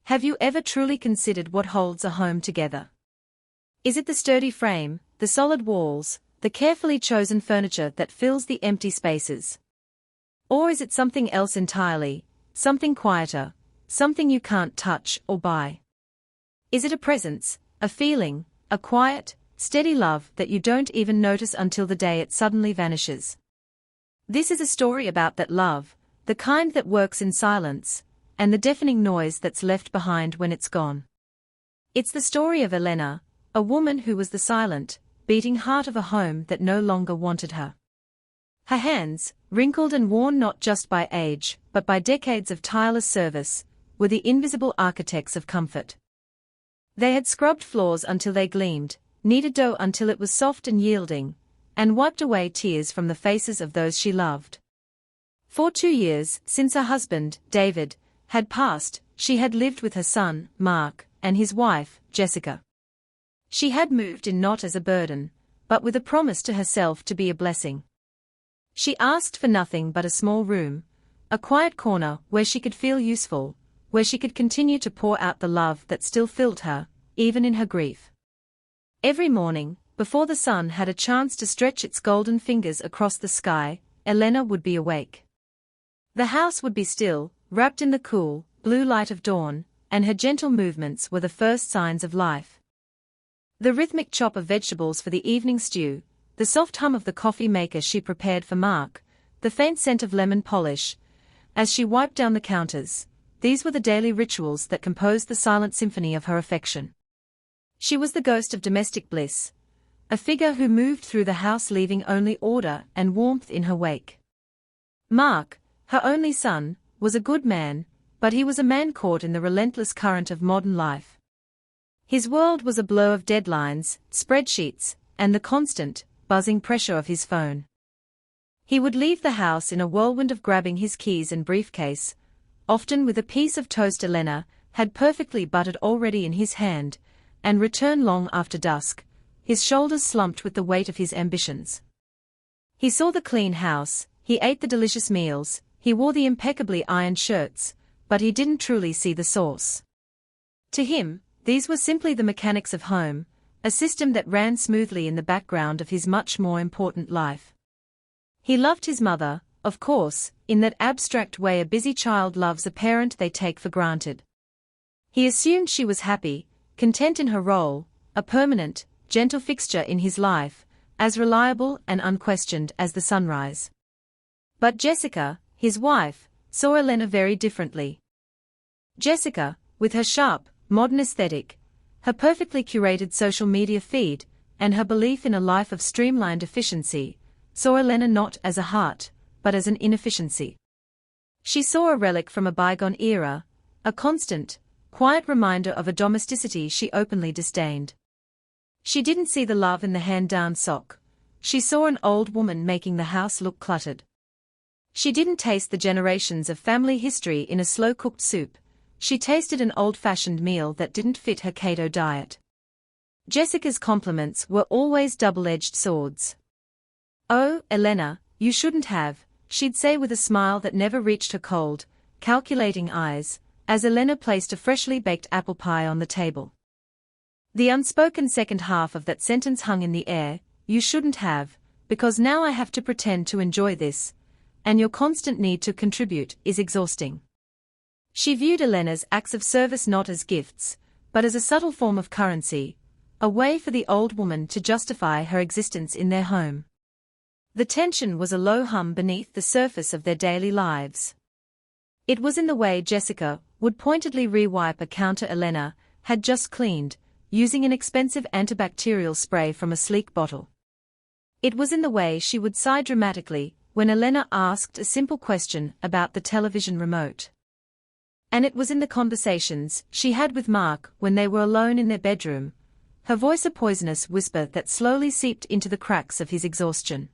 Have you ever truly considered what holds a home together? Is it the sturdy frame, the solid walls, the carefully chosen furniture that fills the empty spaces? Or is it something else entirely, something quieter, something you can't touch or buy? Is it a presence, a feeling, a quiet, steady love that you don't even notice until the day it suddenly vanishes? This is a story about that love, the kind that works in silence, and the deafening noise that's left behind when it's gone. It's the story of Elena, a woman who was the silent, beating heart of a home that no longer wanted her. Her hands, wrinkled and worn not just by age, but by decades of tireless service, were the invisible architects of comfort. They had scrubbed floors until they gleamed, kneaded dough until it was soft and yielding, and wiped away tears from the faces of those she loved. For 2 years, since her husband, David, had passed, she had lived with her son, Mark, and his wife, Jessica. She had moved in not as a burden, but with a promise to herself to be a blessing. She asked for nothing but a small room, a quiet corner where she could feel useful, where she could continue to pour out the love that still filled her, even in her grief. Every morning, before the sun had a chance to stretch its golden fingers across the sky, Elena would be awake. The house would be still, wrapped in the cool, blue light of dawn, and her gentle movements were the first signs of life. The rhythmic chop of vegetables for the evening stew, the soft hum of the coffee maker she prepared for Mark, the faint scent of lemon polish, as she wiped down the counters, these were the daily rituals that composed the silent symphony of her affection. She was the ghost of domestic bliss, a figure who moved through the house leaving only order and warmth in her wake. Mark, her only son, was a good man, but he was a man caught in the relentless current of modern life. His world was a blur of deadlines, spreadsheets, and the constant, buzzing pressure of his phone. He would leave the house in a whirlwind of grabbing his keys and briefcase, often with a piece of toast Elena had perfectly buttered already in his hand, and return long after dusk, his shoulders slumped with the weight of his ambitions. He saw the clean house, he ate the delicious meals, he wore the impeccably ironed shirts, but he didn't truly see the source. To him, these were simply the mechanics of home, a system that ran smoothly in the background of his much more important life. He loved his mother, of course, in that abstract way a busy child loves a parent they take for granted. He assumed she was happy, content in her role, a permanent, gentle fixture in his life, as reliable and unquestioned as the sunrise. But Jessica, his wife, saw Elena very differently. Jessica, with her sharp, modern aesthetic, her perfectly curated social media feed, and her belief in a life of streamlined efficiency, saw Elena not as a heart, but as an inefficiency. She saw a relic from a bygone era, a constant, quiet reminder of a domesticity she openly disdained. She didn't see the love in the hand-down sock. She saw an old woman making the house look cluttered. She didn't taste the generations of family history in a slow-cooked soup. She tasted an old-fashioned meal that didn't fit her keto diet. Jessica's compliments were always double-edged swords. "Oh, Elena, you shouldn't have," she'd say with a smile that never reached her cold, calculating eyes, as Elena placed a freshly baked apple pie on the table. The unspoken second half of that sentence hung in the air, "You shouldn't have, because now I have to pretend to enjoy this, and your constant need to contribute is exhausting." She viewed Elena's acts of service not as gifts, but as a subtle form of currency, a way for the old woman to justify her existence in their home. The tension was a low hum beneath the surface of their daily lives. It was in the way Jessica would pointedly re-wipe a counter Elena had just cleaned, using an expensive antibacterial spray from a sleek bottle. It was in the way she would sigh dramatically when Elena asked a simple question about the television remote. And it was in the conversations she had with Mark when they were alone in their bedroom, her voice a poisonous whisper that slowly seeped into the cracks of his exhaustion.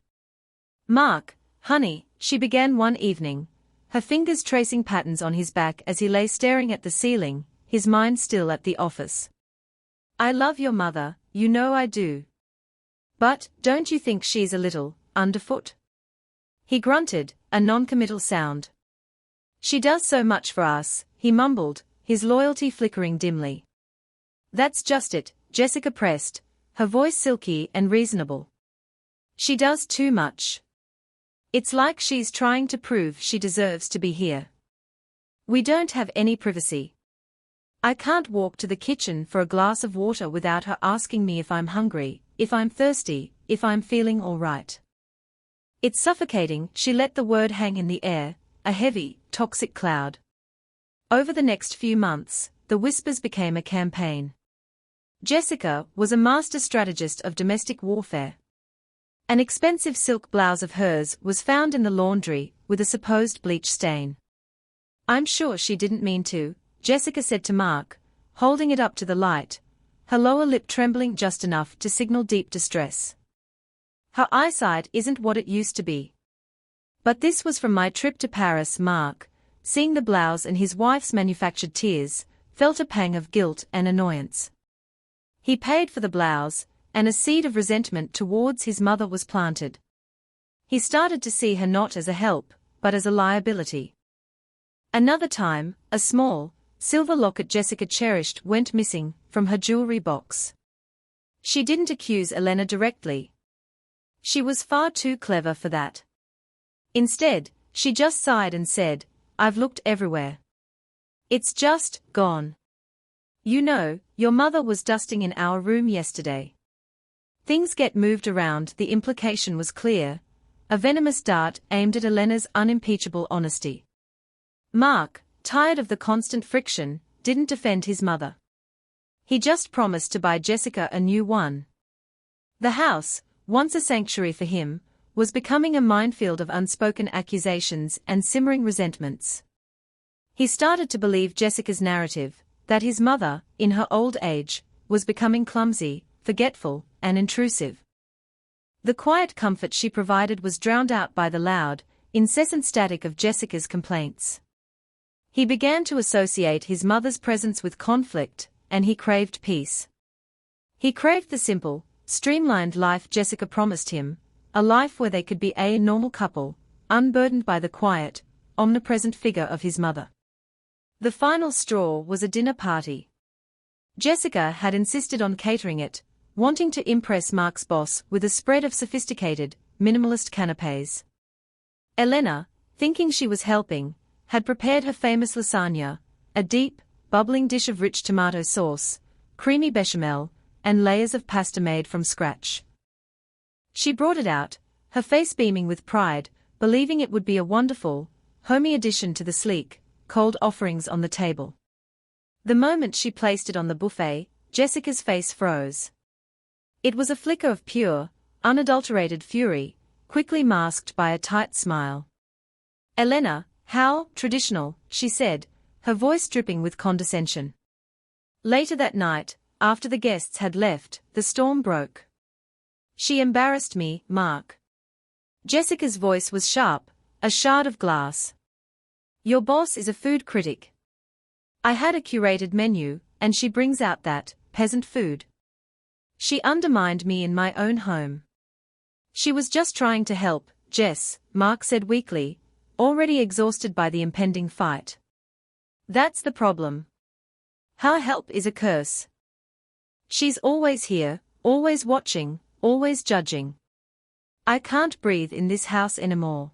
"Mark, honey," she began one evening, her fingers tracing patterns on his back as he lay staring at the ceiling, his mind still at the office. "I love your mother, you know I do. But, don't you think she's a little underfoot?" He grunted, a non-committal sound. "She does so much for us," he mumbled, his loyalty flickering dimly. That's just it, Jessica pressed, her voice silky and reasonable. She does too much. It's like she's trying to prove she deserves to be here. We don't have any privacy. I can't walk to the kitchen for a glass of water without her asking me if I'm hungry, if I'm thirsty, if I'm feeling all right. It's suffocating. She let the word hang in the air, a heavy, toxic cloud. Over the next few months, the whispers became a campaign. Jessica was a master strategist of domestic warfare. An expensive silk blouse of hers was found in the laundry, with a supposed bleach stain. I'm sure she didn't mean to, Jessica said to Mark, holding it up to the light, her lower lip trembling just enough to signal deep distress. Her eyesight isn't what it used to be. But this was from my trip to Paris. Mark, seeing the blouse and his wife's manufactured tears, felt a pang of guilt and annoyance. He paid for the blouse, and a seed of resentment towards his mother was planted. He started to see her not as a help, but as a liability. Another time, a small, silver locket Jessica cherished went missing from her jewelry box. She didn't accuse Elena directly. She was far too clever for that. Instead, she just sighed and said, "I've looked everywhere. It's just gone. You know, your mother was dusting in our room yesterday." Things get moved around. The implication was clear, a venomous dart aimed at Elena's unimpeachable honesty. Mark, tired of the constant friction, didn't defend his mother. He just promised to buy Jessica a new one. The house, once a sanctuary for him, was becoming a minefield of unspoken accusations and simmering resentments. He started to believe Jessica's narrative, that his mother, in her old age, was becoming clumsy, forgetful, and intrusive. The quiet comfort she provided was drowned out by the loud, incessant static of Jessica's complaints. He began to associate his mother's presence with conflict, and he craved peace. He craved the simple, streamlined life Jessica promised him, a life where they could be a normal couple, unburdened by the quiet, omnipresent figure of his mother. The final straw was a dinner party. Jessica had insisted on catering it, wanting to impress Mark's boss with a spread of sophisticated, minimalist canapés. Elena, thinking she was helping, had prepared her famous lasagna, a deep, bubbling dish of rich tomato sauce, creamy bechamel, and layers of pasta made from scratch. She brought it out, her face beaming with pride, believing it would be a wonderful, homey addition to the sleek, cold offerings on the table. The moment she placed it on the buffet, Jessica's face froze. It was a flicker of pure, unadulterated fury, quickly masked by a tight smile. "Elena, how traditional," she said, her voice dripping with condescension. Later that night, after the guests had left, the storm broke. "She embarrassed me, Mark." Jessica's voice was sharp, a shard of glass. "Your boss is a food critic. I had a curated menu, and she brings out that peasant food. She undermined me in my own home." "She was just trying to help, Jess," Mark said weakly, already exhausted by the impending fight. "That's the problem. Her help is a curse. She's always here, always watching, always judging. I can't breathe in this house anymore.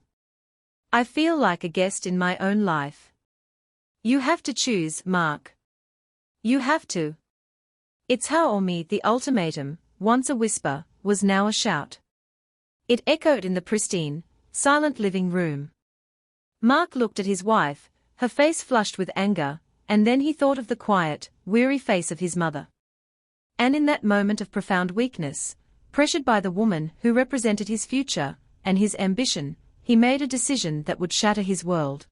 I feel like a guest in my own life." "You have to choose, Mark. You have to. It's her or me." The ultimatum, once a whisper, was now a shout. It echoed in the pristine, silent living room. Mark looked at his wife, her face flushed with anger, and then he thought of the quiet, weary face of his mother. And in that moment of profound weakness, pressured by the woman who represented his future and his ambition, he made a decision that would shatter his world.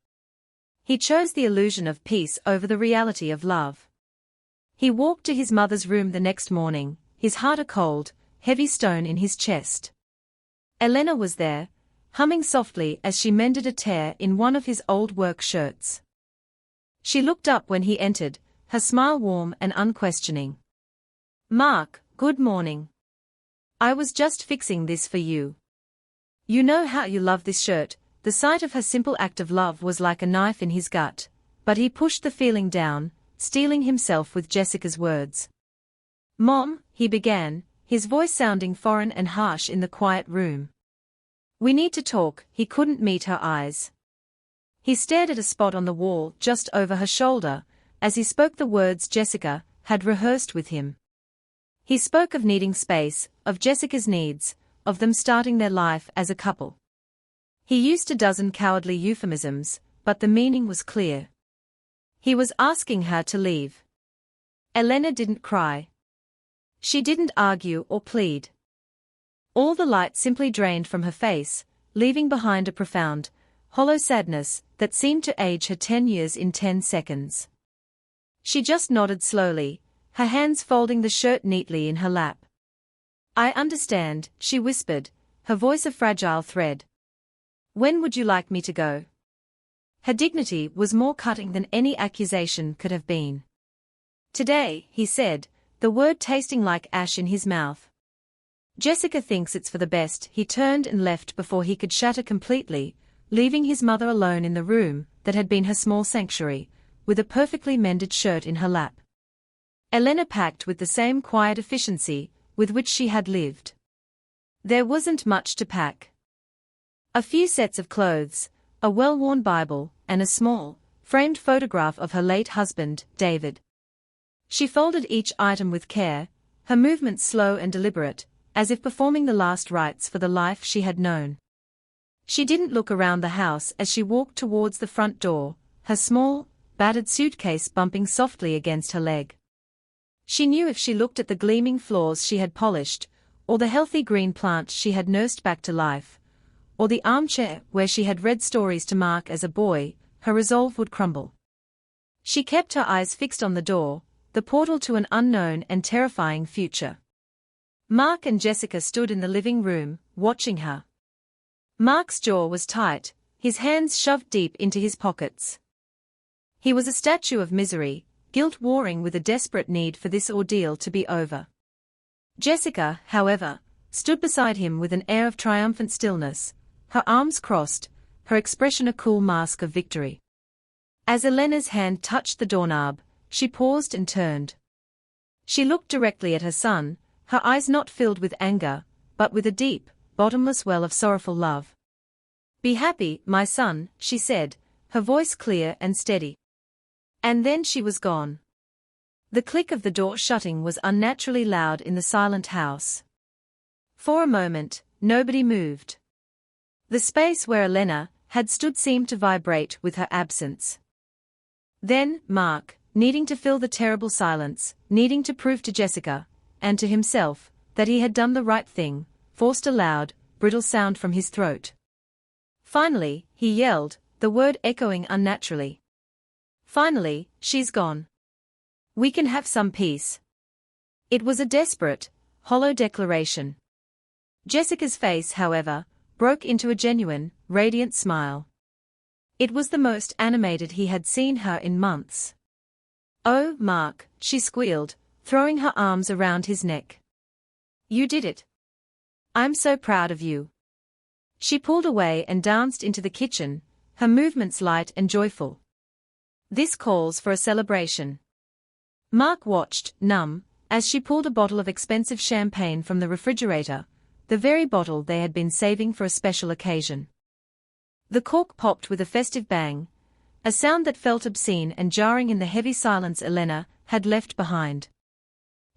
He chose the illusion of peace over the reality of love. He walked to his mother's room the next morning, his heart a cold, heavy stone in his chest. Elena was there, humming softly as she mended a tear in one of his old work shirts. She looked up when he entered, her smile warm and unquestioning. "Mark, good morning. I was just fixing this for you. You know how you love this shirt." The sight of her simple act of love was like a knife in his gut, but he pushed the feeling down, steeling himself with Jessica's words. "Mom," he began, his voice sounding foreign and harsh in the quiet room. "We need to talk." He couldn't meet her eyes. He stared at a spot on the wall just over her shoulder, as he spoke the words Jessica had rehearsed with him. He spoke of needing space, of Jessica's needs, of them starting their life as a couple. He used a dozen cowardly euphemisms, but the meaning was clear. He was asking her to leave. Elena didn't cry. She didn't argue or plead. All the light simply drained from her face, leaving behind a profound, hollow sadness that seemed to age her 10 years in 10 seconds. She just nodded slowly, her hands folding the shirt neatly in her lap. "I understand," she whispered, her voice a fragile thread. "When would you like me to go?" Her dignity was more cutting than any accusation could have been. "Today," he said, the word tasting like ash in his mouth. "Jessica thinks it's for the best." He turned and left before he could shatter completely, leaving his mother alone in the room that had been her small sanctuary, with a perfectly mended shirt in her lap. Elena packed with the same quiet efficiency with which she had lived. There wasn't much to pack. A few sets of clothes, a well-worn Bible, and a small, framed photograph of her late husband, David. She folded each item with care, her movements slow and deliberate, as if performing the last rites for the life she had known. She didn't look around the house as she walked towards the front door, her small, battered suitcase bumping softly against her leg. She knew if she looked at the gleaming floors she had polished, or the healthy green plant she had nursed back to life, or the armchair where she had read stories to Mark as a boy, her resolve would crumble. She kept her eyes fixed on the door, the portal to an unknown and terrifying future. Mark and Jessica stood in the living room, watching her. Mark's jaw was tight, his hands shoved deep into his pockets. He was a statue of misery, guilt warring with a desperate need for this ordeal to be over. Jessica, however, stood beside him with an air of triumphant stillness, her arms crossed, her expression a cool mask of victory. As Elena's hand touched the doorknob, she paused and turned. She looked directly at her son, her eyes not filled with anger, but with a deep, bottomless well of sorrowful love. "Be happy, my son," she said, her voice clear and steady. And then she was gone. The click of the door shutting was unnaturally loud in the silent house. For a moment, nobody moved. The space where Elena had stood seemed to vibrate with her absence. Then, Mark, needing to fill the terrible silence, needing to prove to Jessica, and to himself, that he had done the right thing, forced a loud, brittle sound from his throat. Finally, he yelled, the word echoing unnaturally. "Finally, she's gone. We can have some peace." It was a desperate, hollow declaration. Jessica's face, however, broke into a genuine, radiant smile. It was the most animated he had seen her in months. "Oh, Mark," she squealed, throwing her arms around his neck. "You did it. I'm so proud of you." She pulled away and danced into the kitchen, her movements light and joyful. "This calls for a celebration." Mark watched, numb, as she pulled a bottle of expensive champagne from the refrigerator, the very bottle they had been saving for a special occasion. The cork popped with a festive bang, a sound that felt obscene and jarring in the heavy silence Elena had left behind.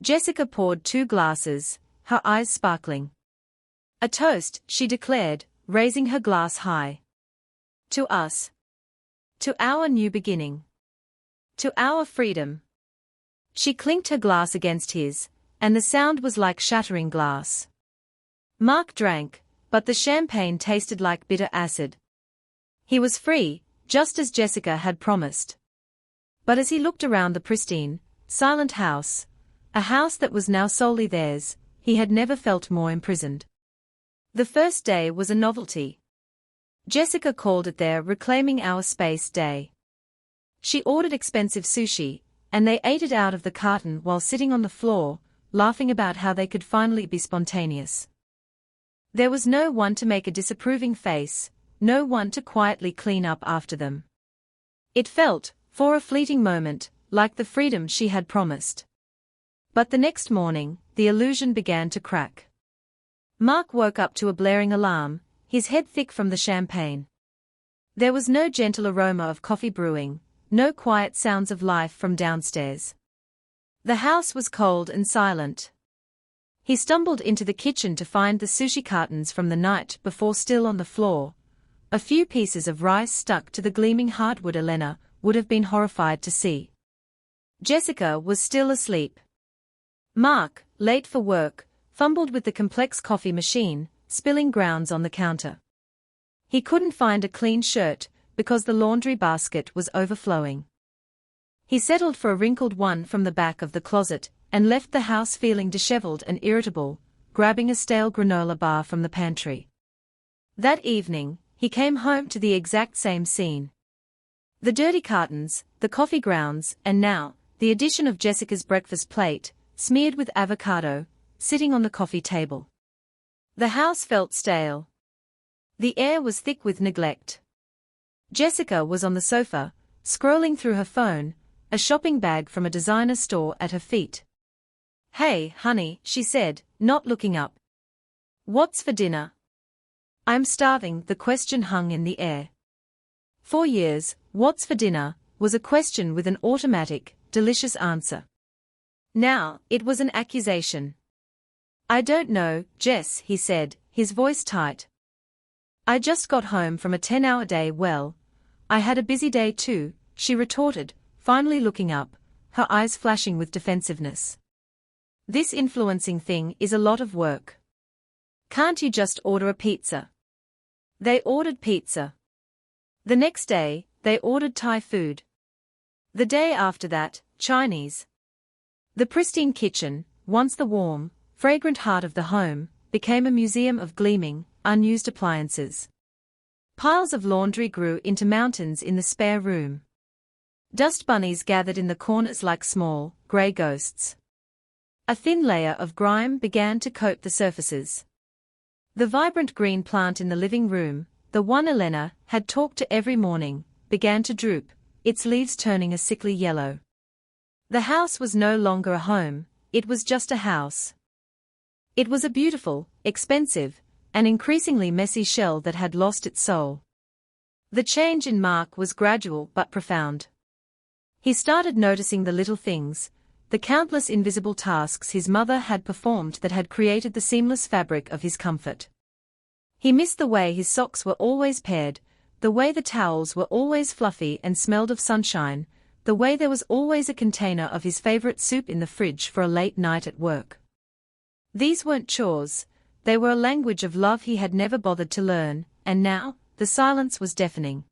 Jessica poured 2 glasses, her eyes sparkling. "A toast," she declared, raising her glass high. "To us. To our new beginning. To our freedom." She clinked her glass against his, and the sound was like shattering glass. Mark drank, but the champagne tasted like bitter acid. He was free, just as Jessica had promised. But as he looked around the pristine, silent house, a house that was now solely theirs, he had never felt more imprisoned. The first day was a novelty. Jessica called it their Reclaiming Our Space Day. She ordered expensive sushi, and they ate it out of the carton while sitting on the floor, laughing about how they could finally be spontaneous. There was no one to make a disapproving face, no one to quietly clean up after them. It felt, for a fleeting moment, like the freedom she had promised. But the next morning, the illusion began to crack. Mark woke up to a blaring alarm, his head thick from the champagne. There was no gentle aroma of coffee brewing, no quiet sounds of life from downstairs. The house was cold and silent. He stumbled into the kitchen to find the sushi cartons from the night before still on the floor, a few pieces of rice stuck to the gleaming hardwood. Elena would have been horrified to see. Jessica was still asleep. Mark, late for work, fumbled with the complex coffee machine, spilling grounds on the counter. He couldn't find a clean shirt, because the laundry basket was overflowing. He settled for a wrinkled one from the back of the closet, and left the house feeling disheveled and irritable, grabbing a stale granola bar from the pantry. That evening, he came home to the exact same scene. The dirty cartons, the coffee grounds, and now, the addition of Jessica's breakfast plate, smeared with avocado, sitting on the coffee table. The house felt stale. The air was thick with neglect. Jessica was on the sofa, scrolling through her phone, a shopping bag from a designer store at her feet. "Hey, honey," she said, not looking up. "What's for dinner?" "I'm starving." The question hung in the air. For years, "What's for dinner?" was a question with an automatic, delicious answer. Now, it was an accusation. "I don't know, Jess," he said, his voice tight. "I just got home from a 10-hour day." "Well, I had a busy day too," she retorted, finally looking up, her eyes flashing with defensiveness. "This influencing thing is a lot of work. Can't you just order a pizza?" They ordered pizza. The next day, they ordered Thai food. The day after that, Chinese. The pristine kitchen, once the warm, fragrant heart of the home, became a museum of gleaming, unused appliances. Piles of laundry grew into mountains in the spare room. Dust bunnies gathered in the corners like small, grey ghosts. A thin layer of grime began to coat the surfaces. The vibrant green plant in the living room, the one Elena had talked to every morning, began to droop, its leaves turning a sickly yellow. The house was no longer a home, it was just a house. It was a beautiful, expensive, and increasingly messy shell that had lost its soul. The change in Mark was gradual but profound. He started noticing the little things, the countless invisible tasks his mother had performed that had created the seamless fabric of his comfort. He missed the way his socks were always paired, the way the towels were always fluffy and smelled of sunshine, the way there was always a container of his favorite soup in the fridge for a late night at work. These weren't chores, they were a language of love he had never bothered to learn, and now, the silence was deafening.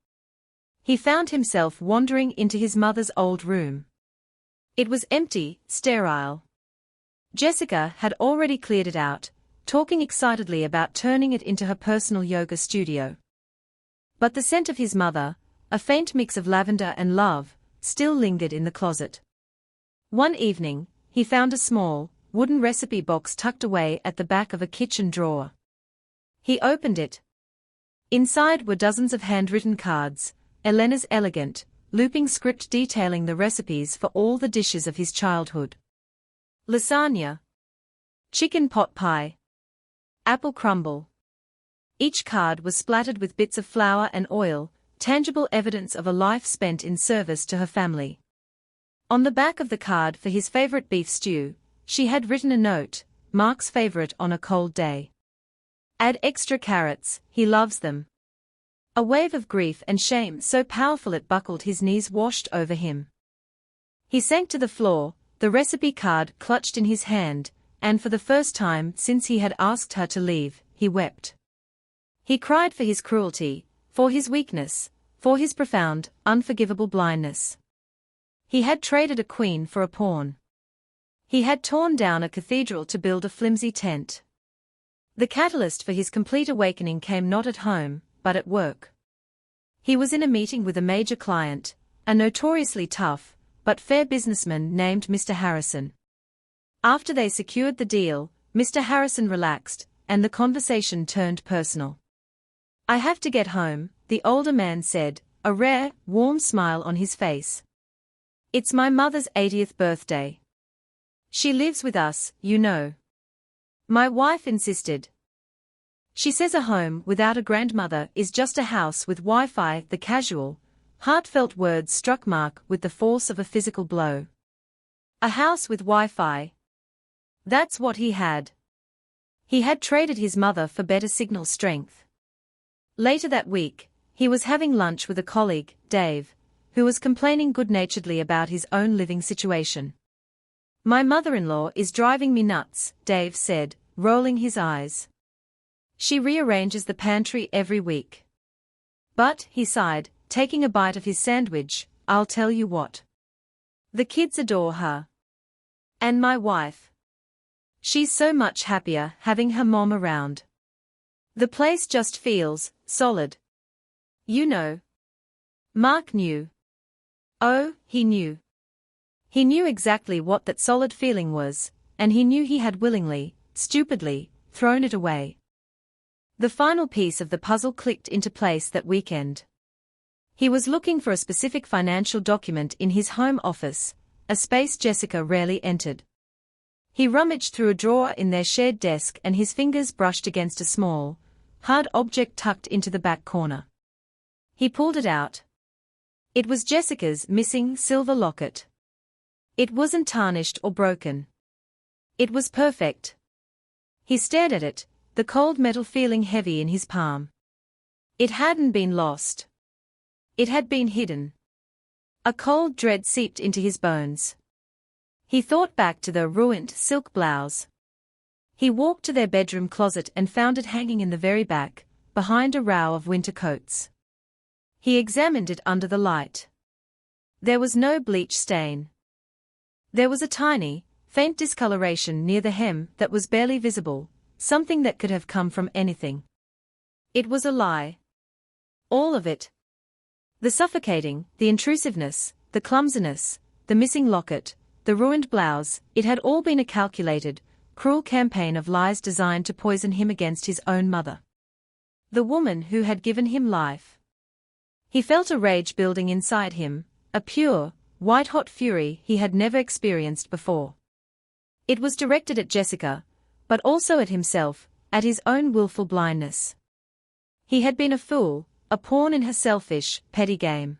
He found himself wandering into his mother's old room. It was empty, sterile. Jessica had already cleared it out, talking excitedly about turning it into her personal yoga studio. But the scent of his mother, a faint mix of lavender and love, still lingered in the closet. One evening, he found a small, wooden recipe box tucked away at the back of a kitchen drawer. He opened it. Inside were dozens of handwritten cards, Elena's elegant, looping script detailing the recipes for all the dishes of his childhood. Lasagna. Chicken pot pie. Apple crumble. Each card was splattered with bits of flour and oil, tangible evidence of a life spent in service to her family. On the back of the card for his favorite beef stew, she had written a note, "Mark's favorite on a cold day. Add extra carrots, he loves them." A wave of grief and shame so powerful it buckled his knees washed over him. He sank to the floor, the recipe card clutched in his hand, and for the first time since he had asked her to leave, he wept. He cried for his cruelty, for his weakness, for his profound, unforgivable blindness. He had traded a queen for a pawn. He had torn down a cathedral to build a flimsy tent. The catalyst for his complete awakening came not at home, but at work. He was in a meeting with a major client, a notoriously tough, but fair businessman named Mr. Harrison. After they secured the deal, Mr. Harrison relaxed, and the conversation turned personal. "I have to get home," the older man said, a rare, warm smile on his face. It's my mother's 80th birthday. She lives with us, you know. My wife insisted. She says a home without a grandmother is just a house with Wi-Fi. The casual, heartfelt words struck Mark with the force of a physical blow. A house with Wi-Fi. That's what he had. He had traded his mother for better signal strength. Later that week, he was having lunch with a colleague, Dave, who was complaining good-naturedly about his own living situation. My mother-in-law is driving me nuts, Dave said, rolling his eyes. She rearranges the pantry every week. But, he sighed, taking a bite of his sandwich, I'll tell you what. The kids adore her. And my wife. She's so much happier having her mom around. The place just feels solid. You know. Mark knew. Oh, he knew. He knew exactly what that solid feeling was, and he knew he had willingly, stupidly, thrown it away. The final piece of the puzzle clicked into place that weekend. He was looking for a specific financial document in his home office, a space Jessica rarely entered. He rummaged through a drawer in their shared desk and his fingers brushed against a small, hard object tucked into the back corner. He pulled it out. It was Jessica's missing silver locket. It wasn't tarnished or broken. It was perfect. He stared at it, the cold metal feeling heavy in his palm. It hadn't been lost. It had been hidden. A cold dread seeped into his bones. He thought back to the ruined silk blouse. He walked to their bedroom closet and found it hanging in the very back, behind a row of winter coats. He examined it under the light. There was no bleach stain. There was a tiny, faint discoloration near the hem that was barely visible, something that could have come from anything. It was a lie. All of it. The suffocating, the intrusiveness, the clumsiness, the missing locket, the ruined blouse, it had all been a calculated, cruel campaign of lies designed to poison him against his own mother. The woman who had given him life. He felt a rage building inside him, a pure, white-hot fury he had never experienced before. It was directed at Jessica, but also at himself, at his own willful blindness. He had been a fool, a pawn in her selfish, petty game.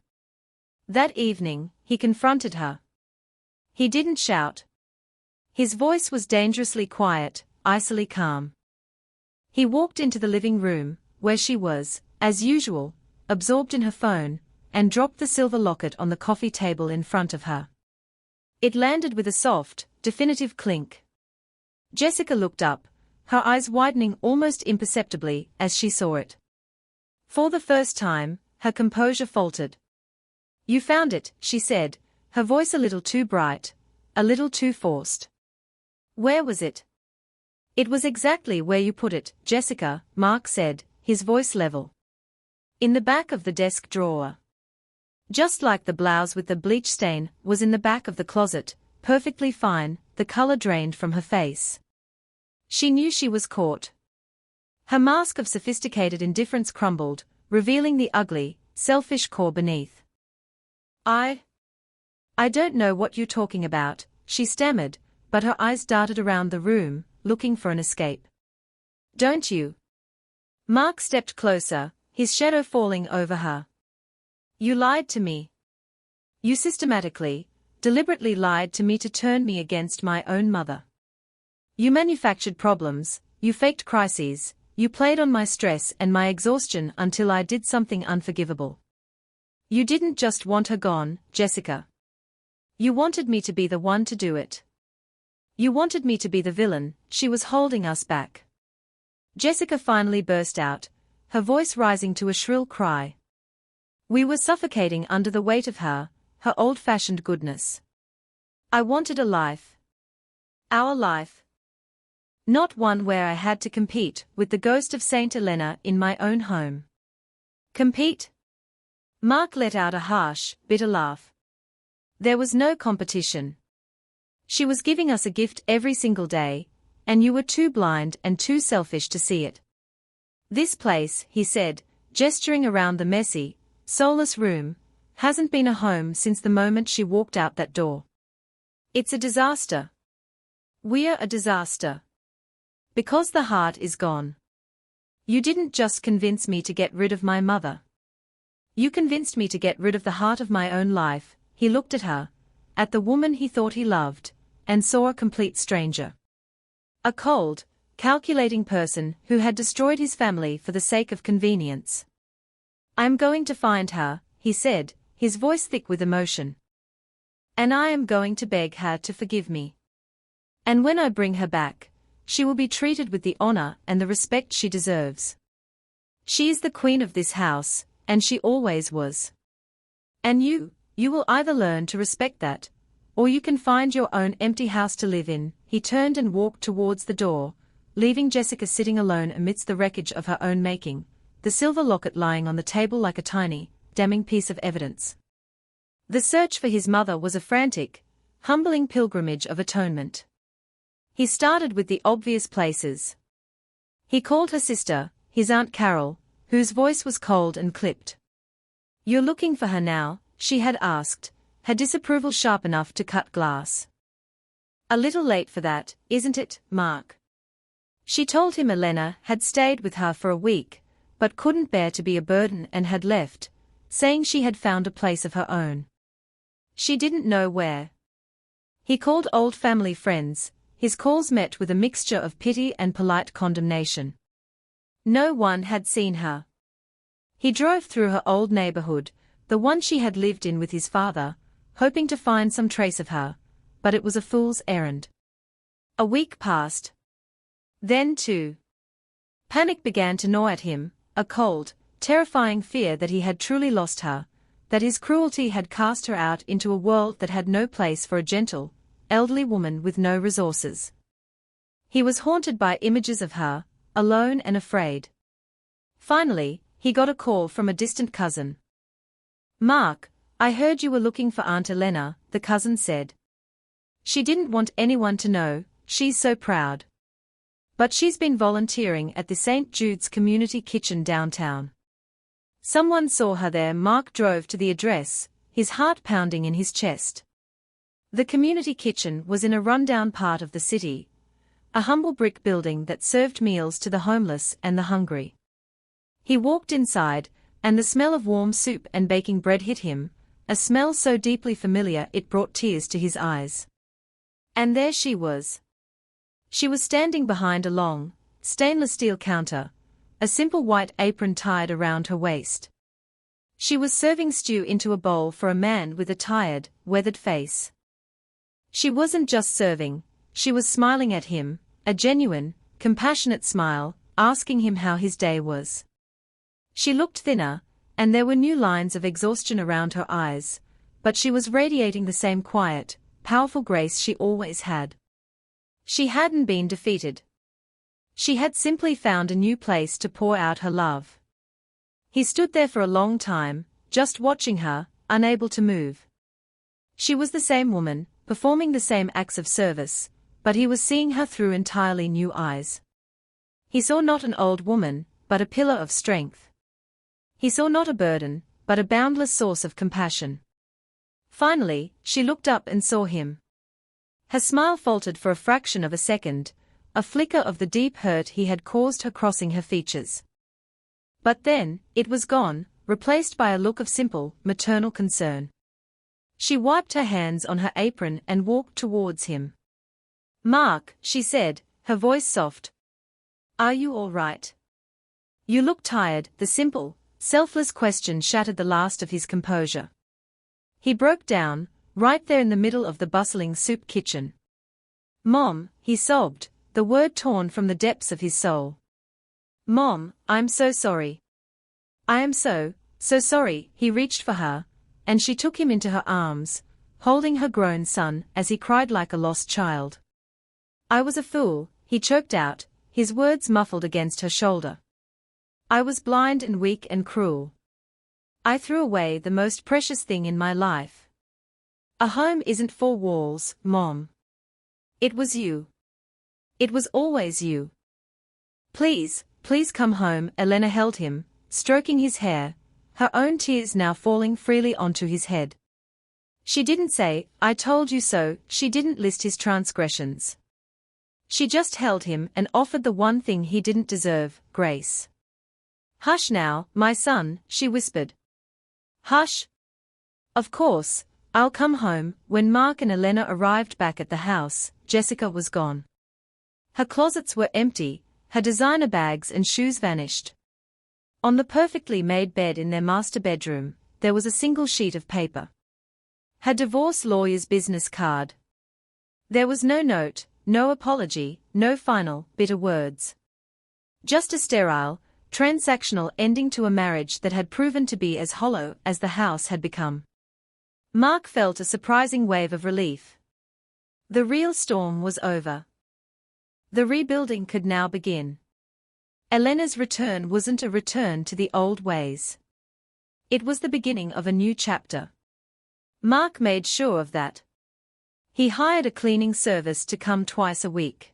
That evening, he confronted her. He didn't shout. His voice was dangerously quiet, icily calm. He walked into the living room, where she was, as usual, absorbed in her phone, and dropped the silver locket on the coffee table in front of her. It landed with a soft, definitive clink. Jessica looked up, her eyes widening almost imperceptibly as she saw it. For the first time, her composure faltered. You found it, she said, her voice a little too bright, a little too forced. Where was it? It was exactly where you put it, Jessica, Mark said, his voice level. In the back of the desk drawer. Just like the blouse with the bleach stain was in the back of the closet, perfectly fine, the color drained from her face. She knew she was caught. Her mask of sophisticated indifference crumbled, revealing the ugly, selfish core beneath. I don't know what you're talking about, she stammered, but her eyes darted around the room, looking for an escape. Don't you? Mark stepped closer, his shadow falling over her. You lied to me. You systematically, deliberately lied to me to turn me against my own mother. You manufactured problems, you faked crises, you played on my stress and my exhaustion until I did something unforgivable. You didn't just want her gone, Jessica. You wanted me to be the one to do it. You wanted me to be the villain. She was holding us back. Jessica finally burst out, her voice rising to a shrill cry. We were suffocating under the weight of her old-fashioned goodness. I wanted a life. Our life. Not one where I had to compete with the ghost of Saint Helena in my own home. Compete? Mark let out a harsh, bitter laugh. There was no competition. She was giving us a gift every single day, and you were too blind and too selfish to see it. This place, he said, gesturing around the messy, soulless room, Hasn't been a home since the moment she walked out that door. It's a disaster. We're a disaster. Because the heart is gone. You didn't just convince me to get rid of my mother. You convinced me to get rid of the heart of my own life. He looked at her, at the woman he thought he loved, and saw a complete stranger. A cold, calculating person who had destroyed his family for the sake of convenience. "I'm going to find her," he said, his voice thick with emotion. "And I am going to beg her to forgive me. And when I bring her back, she will be treated with the honor and the respect she deserves. She is the queen of this house, and she always was. And you will either learn to respect that, or you can find your own empty house to live in." He turned and walked towards the door, leaving Jessica sitting alone amidst the wreckage of her own making, the silver locket lying on the table like a tiny, damning piece of evidence. The search for his mother was a frantic, humbling pilgrimage of atonement. He started with the obvious places. He called her sister, his Aunt Carol, whose voice was cold and clipped. "You're looking for her now?" she had asked, her disapproval sharp enough to cut glass. "A little late for that, isn't it, Mark?" She told him Elena had stayed with her for a week, but couldn't bear to be a burden and had left, saying she had found a place of her own. She didn't know where. He called old family friends, his calls met with a mixture of pity and polite condemnation. No one had seen her. He drove through her old neighborhood, the one she had lived in with his father, hoping to find some trace of her, but it was a fool's errand. A week passed. Then too. Panic began to gnaw at him, a cold, terrifying fear that he had truly lost her, that his cruelty had cast her out into a world that had no place for a gentle, elderly woman with no resources. He was haunted by images of her, alone and afraid. Finally, he got a call from a distant cousin. "Mark, I heard you were looking for Aunt Elena," the cousin said. "She didn't want anyone to know, she's so proud. But she's been volunteering at the St. Jude's Community Kitchen downtown. Someone saw her there." Mark drove to the address, his heart pounding in his chest. The community kitchen was in a rundown part of the city, a humble brick building that served meals to the homeless and the hungry. He walked inside, and the smell of warm soup and baking bread hit him, a smell so deeply familiar it brought tears to his eyes. And there she was. She was standing behind a long, stainless steel counter, a simple white apron tied around her waist. She was serving stew into a bowl for a man with a tired, weathered face. She wasn't just serving, she was smiling at him, a genuine, compassionate smile, asking him how his day was. She looked thinner, and there were new lines of exhaustion around her eyes, but she was radiating the same quiet, powerful grace she always had. She hadn't been defeated. She had simply found a new place to pour out her love. He stood there for a long time, just watching her, unable to move. She was the same woman, performing the same acts of service, but he was seeing her through entirely new eyes. He saw not an old woman, but a pillar of strength. He saw not a burden, but a boundless source of compassion. Finally, she looked up and saw him. Her smile faltered for a fraction of a second, a flicker of the deep hurt he had caused her crossing her features. But then, it was gone, replaced by a look of simple, maternal concern. She wiped her hands on her apron and walked towards him. "Mark," she said, her voice soft. "Are you all right? You look tired." The simple, selfless question shattered the last of his composure. He broke down, right there in the middle of the bustling soup kitchen. "Mom," he sobbed, the word torn from the depths of his soul. "Mom, I'm so sorry. I am so sorry." He reached for her, and she took him into her arms, holding her grown son as he cried like a lost child. "I was a fool," he choked out, his words muffled against her shoulder. "I was blind and weak and cruel. I threw away the most precious thing in my life. A home isn't four walls, Mom. It was you. It was always you. Please, please come home." Elena held him, stroking his hair, her own tears now falling freely onto his head. She didn't say, "I told you so," she didn't list his transgressions. She just held him and offered the one thing he didn't deserve, grace. "Hush now, my son," she whispered. "Hush. Of course, I'll come home." When Mark and Elena arrived back at the house, Jessica was gone. Her closets were empty, her designer bags and shoes vanished. On the perfectly made bed in their master bedroom, there was a single sheet of paper. Her divorce lawyer's business card. There was no note, no apology, no final, bitter words. Just a sterile, transactional ending to a marriage that had proven to be as hollow as the house had become. Mark felt a surprising wave of relief. The real storm was over. The rebuilding could now begin. Elena's return wasn't a return to the old ways. It was the beginning of a new chapter. Mark made sure of that. He hired a cleaning service to come twice a week.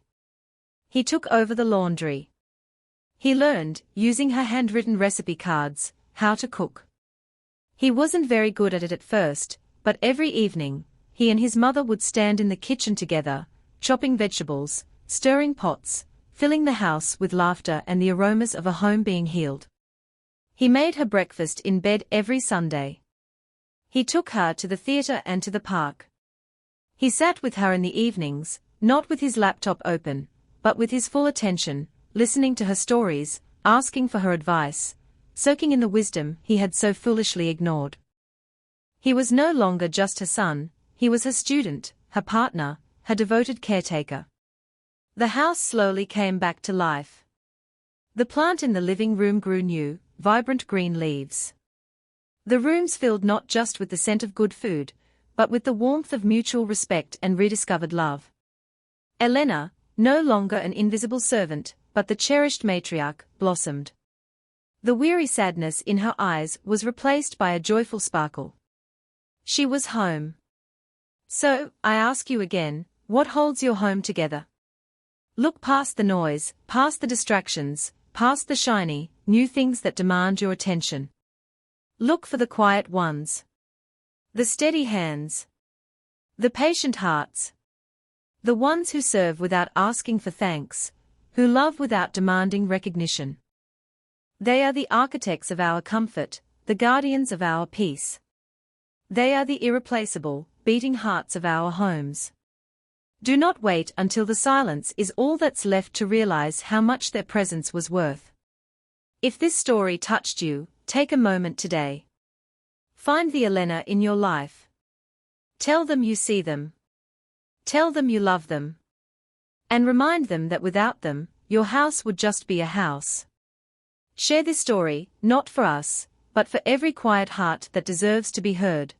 He took over the laundry. He learned, using her handwritten recipe cards, how to cook. He wasn't very good at it at first, but every evening, he and his mother would stand in the kitchen together, chopping vegetables, stirring pots, filling the house with laughter and the aromas of a home being healed. He made her breakfast in bed every Sunday. He took her to the theater and to the park. He sat with her in the evenings, not with his laptop open, but with his full attention, listening to her stories, asking for her advice, soaking in the wisdom he had so foolishly ignored. He was no longer just her son, he was her student, her partner, her devoted caretaker. The house slowly came back to life. The plant in the living room grew new, vibrant green leaves. The rooms filled not just with the scent of good food, but with the warmth of mutual respect and rediscovered love. Elena, no longer an invisible servant, but the cherished matriarch, blossomed. The weary sadness in her eyes was replaced by a joyful sparkle. She was home. So, I ask you again, what holds your home together? Look past the noise, past the distractions, past the shiny, new things that demand your attention. Look for the quiet ones. The steady hands. The patient hearts. The ones who serve without asking for thanks, who love without demanding recognition. They are the architects of our comfort, the guardians of our peace. They are the irreplaceable, beating hearts of our homes. Do not wait until the silence is all that's left to realize how much their presence was worth. If this story touched you, take a moment today. Find the Elena in your life. Tell them you see them. Tell them you love them. And remind them that without them, your house would just be a house. Share this story, not for us, but for every quiet heart that deserves to be heard.